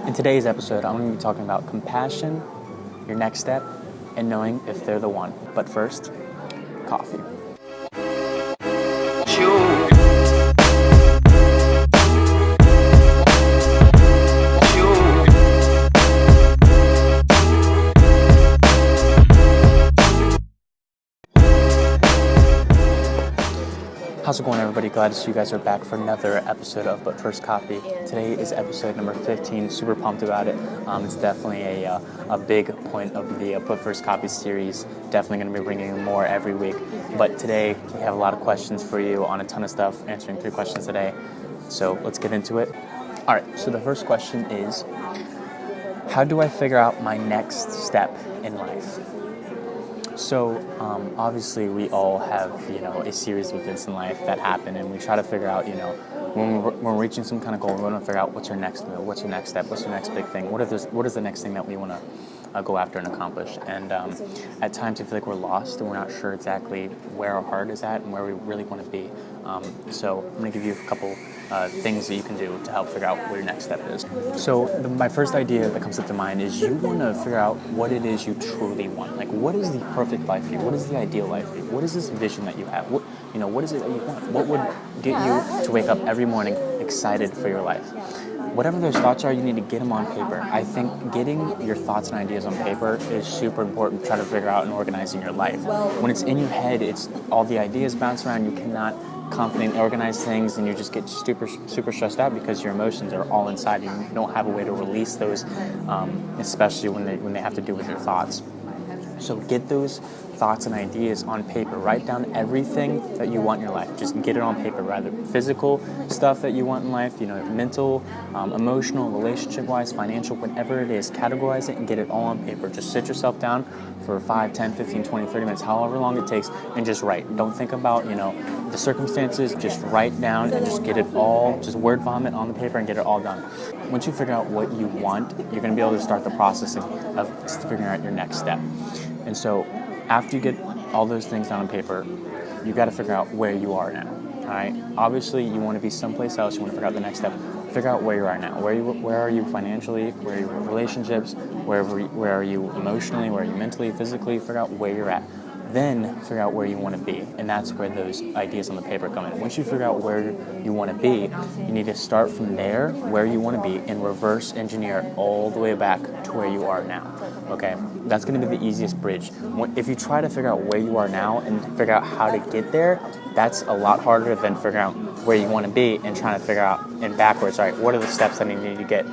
In today's episode, I'm going to be talking about compassion, your next step, and knowing if they're the one. But first, coffee. How's it going, everybody? Glad to see you guys are back for another episode of But First Copy. Today is episode number 15. Super pumped about it. It's definitely a big point of the But First Copy series. Definitely going to be bringing more every week. But today we have a lot of questions for you on a ton of stuff. Answering 3 questions today. So let's get into it. All right. So the first question is, how do I figure out my next step in life? So obviously we all have, a series of events in life that happen, and we try to figure out, when we're reaching some kind of goal, we want to figure out what's our next move, what's your next step, what's your next big thing, what is the next thing that we want to go after and accomplish. And at times we feel like we're lost and we're not sure exactly where our heart is at and where we really want to be. So I'm going to give you a couple things that you can do to help figure out what your next step is. So my first idea that comes up to mind is you want to figure out what it is you truly want. Like, what is the perfect life for you? What is the ideal life for you? What is this vision that you have? What is it that you want? What would get you to wake up every morning excited for your life? Whatever those thoughts are, you need to get them on paper. I think getting your thoughts and ideas on paper is super important to try to figure out and organizing your life. When it's in your head, it's all the ideas bounce around. You cannot confidently organize things, and you just get super stressed out because your emotions are all inside. You don't have a way to release those, especially when they have to do with your thoughts. So get those thoughts and ideas on paper. Write down everything that you want in your life. Just get it on paper, rather physical stuff that you want in life, mental, emotional, relationship-wise, financial, whatever it is. Categorize it and get it all on paper. Just sit yourself down for 5, 10, 15, 20, 30 minutes, however long it takes, and just write. Don't think about, the circumstances. Just write down and just get it all, just word vomit on the paper and get it all done. Once you figure out what you want, you're going to be able to start the process of figuring out your next step. And so after you get all those things down on paper, you got to figure out where you are now. All right. Obviously, you want to be someplace else. You want to figure out the next step. Figure out where you are now. Where are you financially? Where are you in relationships? Where are you emotionally? Where are you mentally, physically? Figure out where you're at. Then figure out where you want to be, and that's where those ideas on the paper come in. Once you figure out where you want to be, you need to start from there, where you want to be, and reverse engineer all the way back to where you are now. Okay, that's going to be the easiest bridge. If you try to figure out where you are now and figure out how to get there, that's a lot harder than figuring out where you want to be and trying to figure out in backwards. All right, what are the steps that I need to get?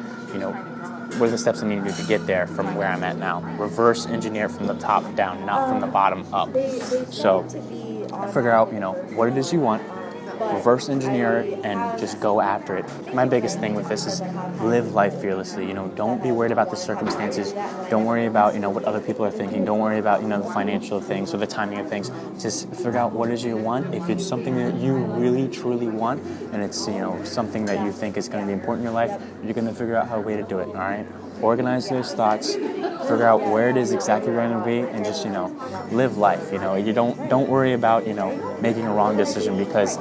What are the steps I need to do to get there from where I'm at now? Reverse engineer from the top down, not from the bottom up. So figure out, what it is you want, reverse engineer it, and just go after it. My biggest thing with this is live life fearlessly. Don't be worried about the circumstances. Don't worry about, what other people are thinking. Don't worry about, the financial things or the timing of things. Just figure out what it is you want. If it's something that you really, truly want, and it's, something that you think is going to be important in your life, you're going to figure out how a way to do it, all right? Organize those thoughts, figure out where it is exactly where you're going to be, and just, live life. You don't worry about, making a wrong decision, because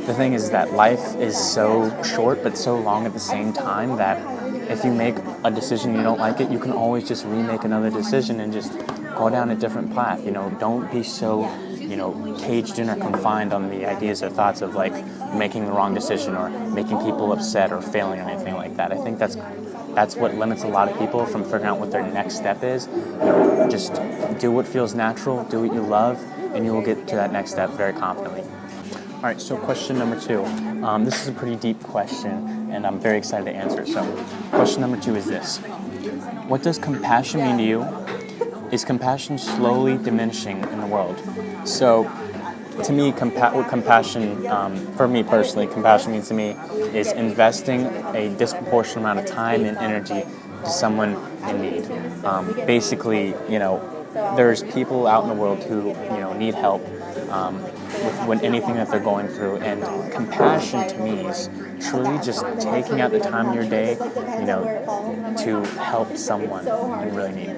the thing is that life is so short but so long at the same time that if you make a decision you don't like it, you can always just remake another decision and just go down a different path. Don't be so, caged in or confined on the ideas or thoughts of like making the wrong decision or making people upset or failing or anything like that. I think that's what limits a lot of people from figuring out what their next step is. Just do what feels natural, do what you love, and you will get to that next step very confidently. All right, so question number 2. This is a pretty deep question, and I'm very excited to answer it. So question number 2 is this. What does compassion mean to you? Is compassion slowly diminishing in the world? So to me, what compassion, for me personally, compassion means to me is investing a disproportionate amount of time and energy to someone in need. Basically, there's people out in the world who, need help with anything that they're going through, and compassion to me is truly just taking out the time in your day, to help someone in really need.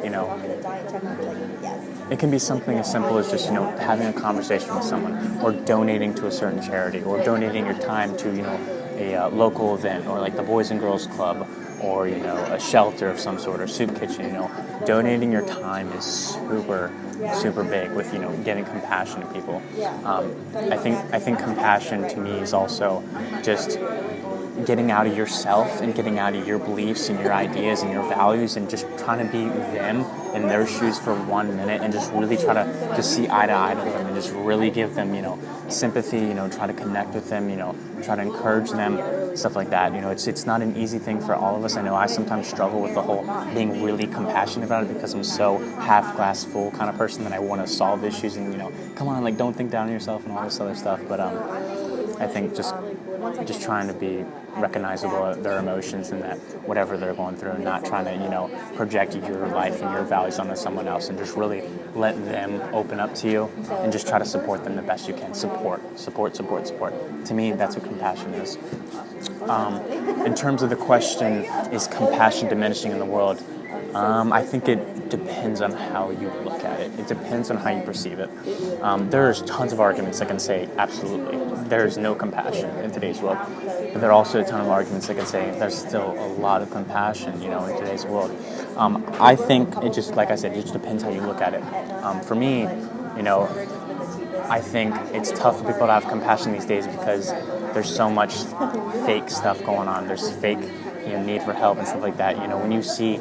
It can be something as simple as just, having a conversation with someone, or donating to a certain charity, or donating your time to, a local event, or like the Boys and Girls Club, or, a shelter of some sort or soup kitchen, donating your time is super big with, getting compassion to people. I think compassion to me is also just getting out of yourself and getting out of your beliefs and your ideas and your values and just trying to be them in their shoes for 1 minute and just really try to just see eye to eye to them and just really give them, sympathy, try to connect with them, try to encourage them, stuff like that. It's not an easy thing for all of us. I know I sometimes struggle with the whole being really compassionate about it because I'm so half glass full kind of person that I want to solve issues and, come on, like, don't think down on yourself and all this other stuff. But I think just trying to be recognizable of their emotions and that whatever they're going through, and not trying to, project your life and your values onto someone else, and just really let them open up to you and just try to support them the best you can. Support. To me, that's what compassion is. In terms of the question, is compassion diminishing in the world? I think it depends on how you look at it. It depends on how you perceive it. There's tons of arguments that can say, absolutely, there is no compassion in today's world. But there are also a ton of arguments that can say there's still a lot of compassion, in today's world. I think it just, like I said, it just depends how you look at it. For me, I think it's tough for people to have compassion these days because there's so much fake stuff going on. There's fake, need for help and stuff like that. When you see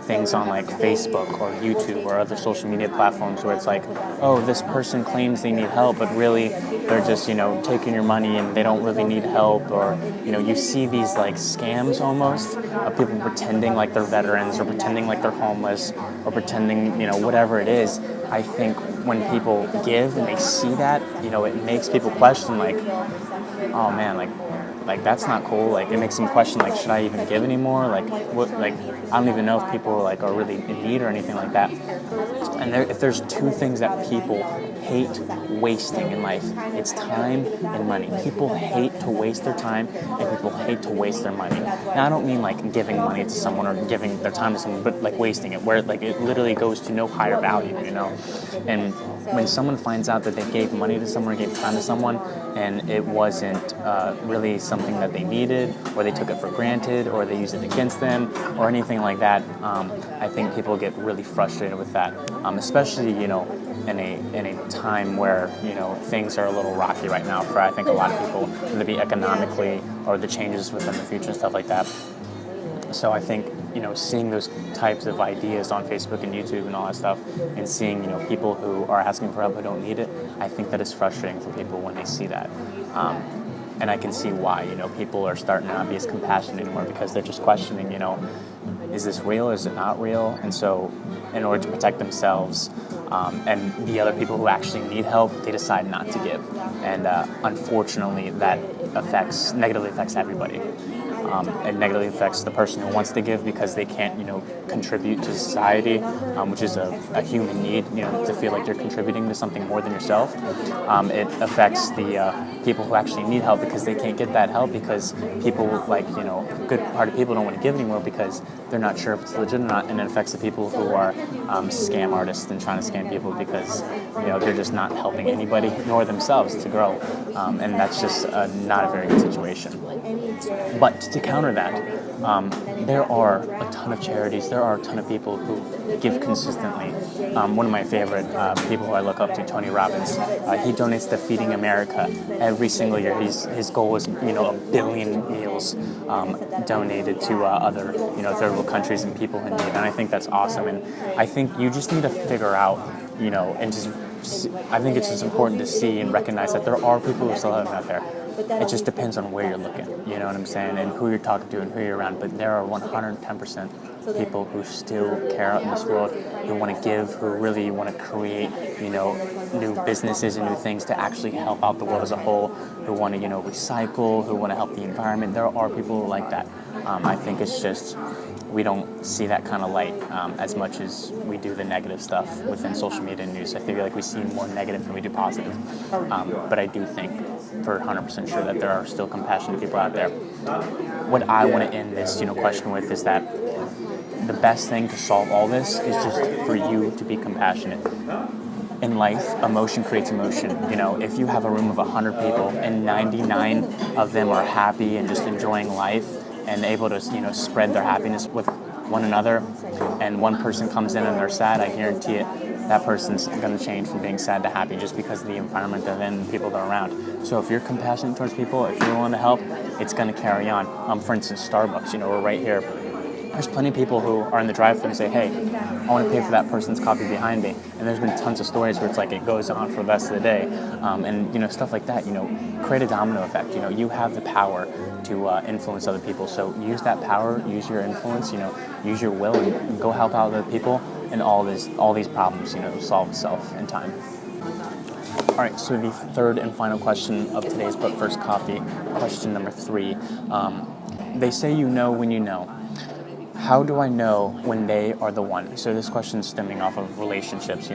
things on like Facebook or YouTube or other social media platforms where it's like, oh, this person claims they need help, but really they're just, taking your money and they don't really need help. Or, you see these like scams almost of people pretending like they're veterans or pretending like they're homeless or pretending, whatever it is. I think when people give and they see that, it makes people question like, oh man, like that's not cool. Like it makes them question like, should I even give anymore? Like what? Like I don't even know if people like are really in need or anything like that. And if there's two things that people hate wasting in life, it's time and money. People hate to waste their time and people hate to waste their money. Now I don't mean like giving money to someone or giving their time to someone, but like wasting it, where like it literally goes to no higher value, And when someone finds out that they gave money to someone or gave time to someone and it wasn't really something that they needed, or they took it for granted, or they used it against them, or anything like that, I think people get really frustrated with that, especially in a time where things are a little rocky right now for I think a lot of people, whether it be economically or the changes within the future and stuff like that. So I think seeing those types of ideas on Facebook and YouTube and all that stuff, and seeing people who are asking for help who don't need it, I think that is frustrating for people when they see that. And I can see why, people are starting to not be as compassionate anymore because they're just questioning, is this real? Is it not real? And so in order to protect themselves and the other people who actually need help, they decide not to give. And unfortunately, that negatively affects everybody. It negatively affects the person who wants to give because they can't, contribute to society, which is a human need, to feel like you're contributing to something more than yourself. It affects the people who actually need help because they can't get that help because people a good part of people don't want to give anymore because they're not sure if it's legit or not, and it affects the people who are scam artists and trying to scam people because they're just not helping anybody nor themselves to grow, and that's just not a very good situation. But to counter that, there are a ton of charities, there are a ton of people who give consistently. One of my favorite people who I look up to, Tony Robbins, he donates to Feeding America every single year. His goal is 1 billion meals donated to other third world countries and people in need, and I think that's awesome. And I think you just need to figure out and just I think it's just important to see and recognize that there are people who are still out there. It just depends on where you're looking, you know what I'm saying, and who you're talking to and who you're around. But there are 110% people who still care out in this world, who want to give, who really want to create, new businesses and new things to actually help out the world as a whole, who want to, recycle, who want to help the environment. There are people like that. I think it's just we don't see that kind of light as much as we do the negative stuff within social media and news. I feel like we see more negative than we do positive. But I do think for 100% sure that there are still compassionate people out there. What I want to end this question with is that the best thing to solve all this is just for you to be compassionate. In life, emotion creates emotion. If you have a room of 100 people and 99 of them are happy and just enjoying life, and able to, spread their happiness with one another, and one person comes in and they're sad, I guarantee it, that person's going to change from being sad to happy just because of the environment they're in and the people they're around. So if you're compassionate towards people, if you're willing to help, it's going to carry on. For instance, Starbucks, we're right here. There's plenty of people who are in the drive-thru and say, hey, I want to pay for that person's coffee behind me. And there's been tons of stories where it's like it goes on for the rest of the day. And stuff like that, create a domino effect. You have the power to influence other people. So use that power, use your influence, use your will, and go help out other people. And all these problems, solve itself in time. All right, so the third and final question of today's But First Coffee, question number 3. They say you know when you know. How do I know when they are the one? So this question is stemming off of relationships.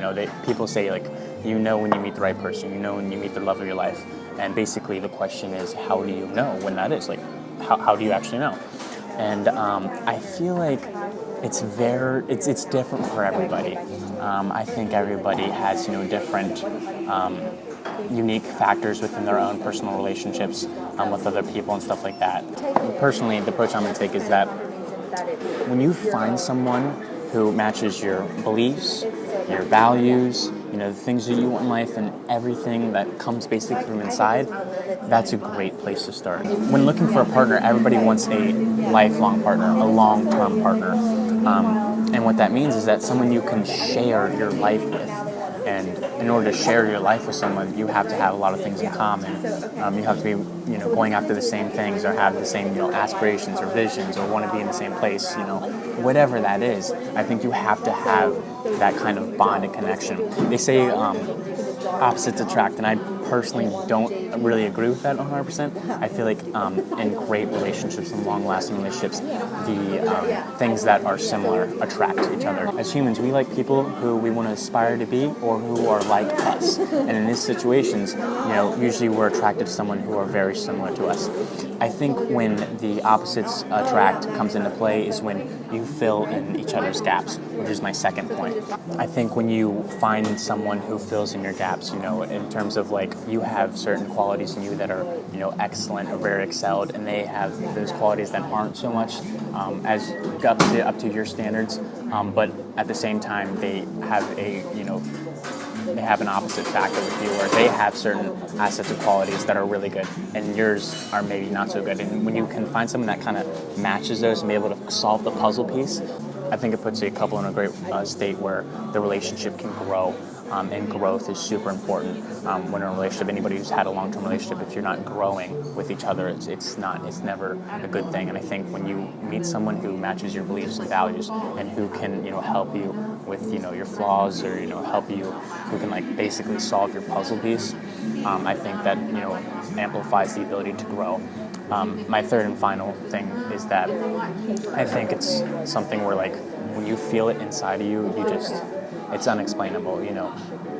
People say, like, when you meet the right person, when you meet the love of your life. And basically the question is, how do you know when that is? Like, how do you actually know? And I feel like it's different for everybody. I think everybody has, different unique factors within their own personal relationships with other people and stuff like that. Personally, the approach I'm going to take is that when you find someone who matches your beliefs, your values, the things that you want in life and everything that comes basically from inside, that's a great place to start. When looking for a partner, everybody wants a lifelong partner, a long-term partner. And what that means is that someone you can share your life with. And in order to share your life with someone, you have to have a lot of things in common. You have to be, going after the same things or have the same, aspirations or visions or want to be in the same place, whatever that is. I think you have to have that kind of bond and connection. They say opposites attract, and I personally don't really agree with that 100%. I feel like in great relationships and long-lasting relationships, the things that are similar attract each other. As humans, we like people who we want to aspire to be or who are like us. And in these situations, usually we're attracted to someone who are very similar to us. I think when the opposites attract comes into play is when you fill in each other's gaps, which is my second point. I think when you find someone who fills in your gaps, in terms of like you have certain qualities in you that are, excellent or very excelled, and they have those qualities that aren't so much as up to your standards, but at the same time they have they have an opposite factor with you, where they have certain assets and qualities that are really good, and yours are maybe not so good. And when you can find someone that kind of matches those and be able to solve the puzzle piece, I think it puts a couple in a great state where the relationship can grow. And growth is super important when in a relationship. Anybody who's had a long-term relationship, if you're not growing with each other, it's never a good thing. And I think when you meet someone who matches your beliefs and values and who can help you with your flaws, or help you, who can like basically solve your puzzle piece, I think that amplifies the ability to grow. My third and final thing is that I think it's something where like when you feel it inside of you, it's unexplainable.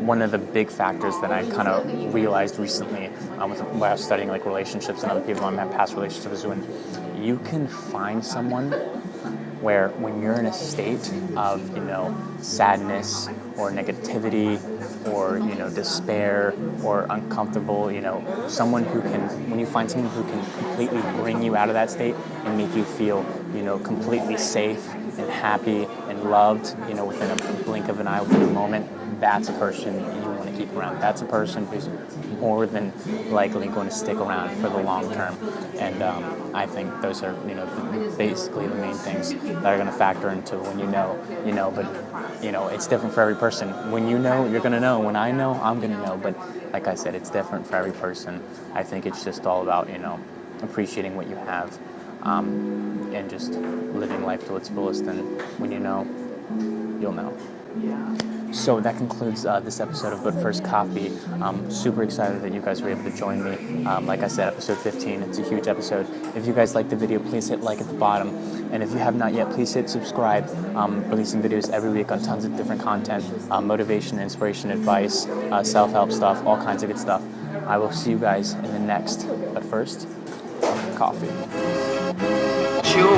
One of the big factors that I kind of realized recently when I was studying like relationships and other people I have past relationships is when you can find someone where when you're in a state of sadness or negativity or despair or uncomfortable, someone who can, when you find someone who can completely bring you out of that state and make you feel completely safe and happy and loved, within a blink of an eye, within a moment, that's a person you want to keep around. That's a person who's more than likely going to stick around for the long term. And I think those are, basically the main things that are going to factor into when but it's different for every person. When you're going to know. When I know, I'm going to know. But like I said, it's different for every person. I think it's just all about, appreciating what you have. And just living life to its fullest, and when you know, you'll know. So that concludes this episode of But First Coffee. I'm super excited that you guys were able to join me. Like I said, episode 15, it's a huge episode. If you guys liked the video, please hit like at the bottom. And if you have not yet, please hit subscribe. Releasing videos every week on tons of different content, motivation, inspiration, advice, self-help stuff, all kinds of good stuff. I will see you guys in the next But First Coffee. You